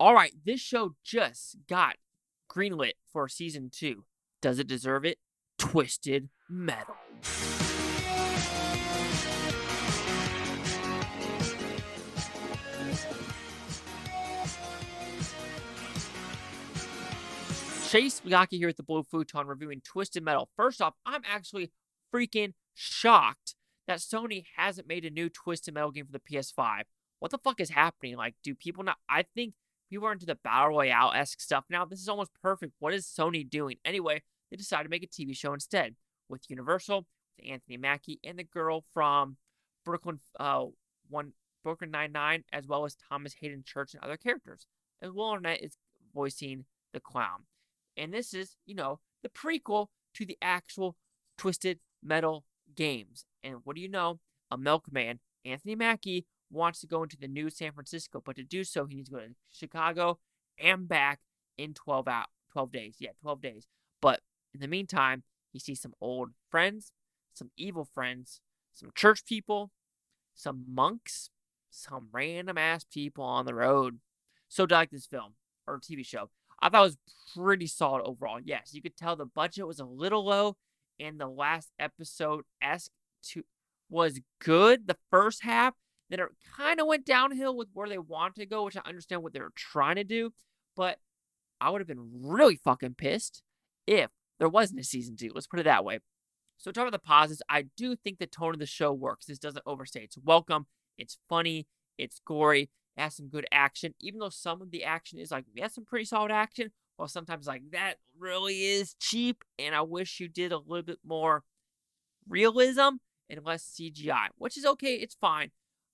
All right, this show just got greenlit for season 2. Does it deserve it? Twisted Metal. Chase Mackie here at the Blue Futon reviewing Twisted Metal. First off, I'm actually freaking shocked that Sony hasn't made a new Twisted Metal game for the PS5. What the fuck is happening? Like, do people not? I think people are into the Battle Royale-esque stuff now. This is almost perfect. What is Sony doing? Anyway, they decided to make a TV show instead with Universal, with Anthony Mackie, and the girl from Brooklyn, Brooklyn Nine-Nine, as well as Thomas Haden Church and other characters. As well, Arnett is voicing the clown. And this is, the prequel to the actual Twisted Metal games. And what do you know? A milkman, Anthony Mackie, wants to go into the new San Francisco, but to do so, he needs to go to Chicago and back in 12 days. Yeah, 12 days. But in the meantime, he sees some old friends, some evil friends, some church people, some monks, some random-ass people on the road. So do I like this film, or TV show? I thought it was pretty solid overall. Yes, you could tell the budget was a little low, and the last episode was good, the first half. Then it kind of went downhill with where they wanted to go, which I understand what they were trying to do. But I would have been really fucking pissed if there wasn't a season 2. Let's put it that way. So talking about the positives, I do think the tone of the show works. This doesn't overstay. It's welcome. It's funny. It's gory. It has some good action, even though some of the action is like, we have some pretty solid action, while sometimes like, that really is cheap, and I wish you did a little bit more realism and less CGI, which is okay, it's fine.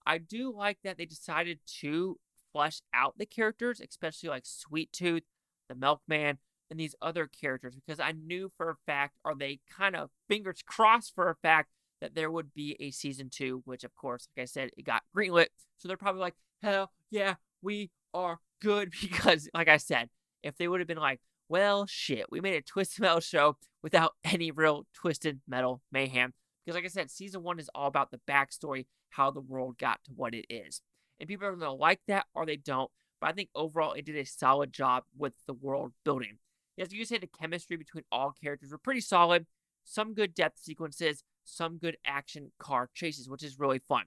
I do like that they decided to flesh out the characters, especially like Sweet Tooth, the Milkman, and these other characters, because I knew for a fact, or they kind of fingers crossed for a fact, that there would be a season 2, which of course, like I said, it got greenlit, so they're probably like, hell yeah, we are good, because like I said, if they would have been like, well, shit, we made a Twisted Metal show without any real Twisted Metal mayhem, because like I said, season 1 is all about the backstory, how the world got to what it is, and people are going to like that or they don't, but I think overall it did a solid job with the world building. As you say, the chemistry between all characters were pretty solid, some good depth sequences, some good action car chases, which is really fun.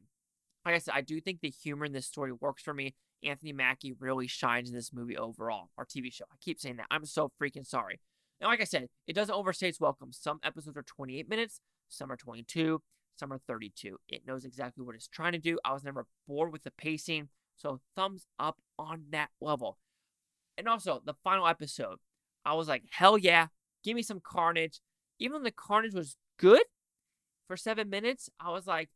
Like I said, I do think the humor in this story works for me. Anthony Mackie really shines in this movie overall, or TV show. I keep saying that. I'm so freaking sorry. And like I said, it doesn't overstay its welcome. Some episodes are 28 minutes, some are 22, some are 32. It knows exactly what it's trying to do. I was never bored with the pacing, so thumbs up on that level. And also, the final episode, I was like, hell yeah, give me some carnage. Even though the carnage was good for 7 minutes, I was like,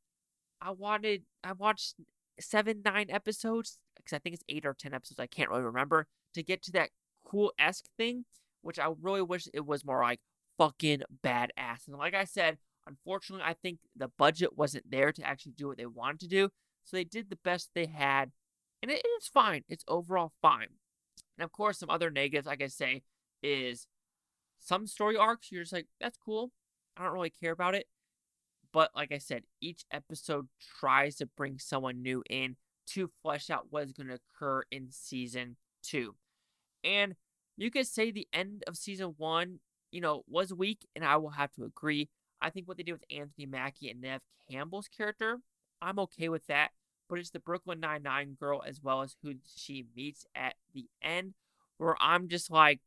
I watched 7-9 episodes, because I think it's 8 or 10 episodes, I can't really remember, to get to that cool-esque thing, which I really wish it was more like fucking badass. And like I said, unfortunately, I think the budget wasn't there to actually do what they wanted to do, so they did the best they had, and it's fine. It's overall fine. And of course, some other negatives, like I say, is some story arcs, you're just like, that's cool. I don't really care about it. But like I said, each episode tries to bring someone new in to flesh out what is going to occur in season 2. And you could say the end of season 1, was weak, and I will have to agree. I think what they did with Anthony Mackie and Nev Campbell's character, I'm okay with that. But it's the Brooklyn Nine-Nine girl, as well as who she meets at the end, where I'm just like,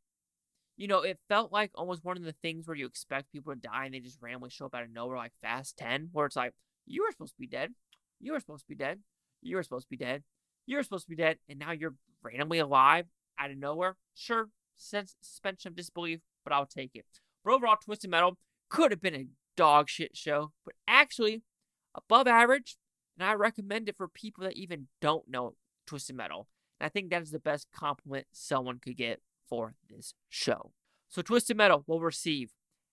it felt like almost one of the things where you expect people to die and they just randomly show up out of nowhere, like Fast 10, where it's like, you were supposed to be dead. You were supposed to be dead. You were supposed to be dead. You were supposed to be dead. And now you're randomly alive out of nowhere. Sure, suspension of disbelief, but I'll take it. But overall, Twisted Metal could have been a dog shit show, but actually above average. And I recommend it for people that even don't know Twisted Metal. And I think that is the best compliment someone could get for this show. So Twisted Metal will receive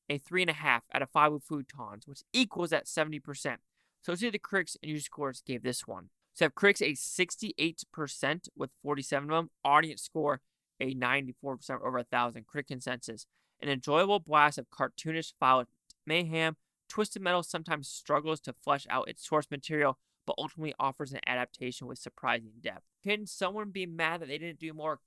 a 3.5 out of 5 with Futons, which equals at 70%. So see the critics and user scores gave this one. So have critics a 68% with 47 of them. Audience score a 94% over 1,000. Critic consensus. An enjoyable blast of cartoonish violent mayhem. Twisted Metal sometimes struggles to flesh out its source material, but ultimately offers an adaptation with surprising depth. Can someone be mad that they didn't do more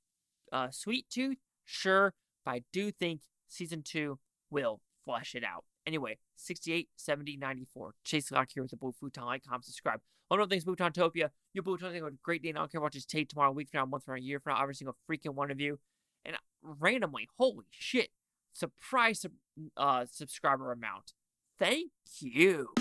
Sweet Tooth? Sure, but I do think Season 2 will flesh it out. Anyway, 68, 70, 94. Chase Lock here with the Blue Futon. Like, comment, subscribe. One of the things, Bhutontopia. You Bhuton, have a great day. And I don't care about just Tahj tomorrow, a week from now, a month from now, a year from now, every single freaking one of you. And randomly, holy shit, surprise subscriber amount. Thank you.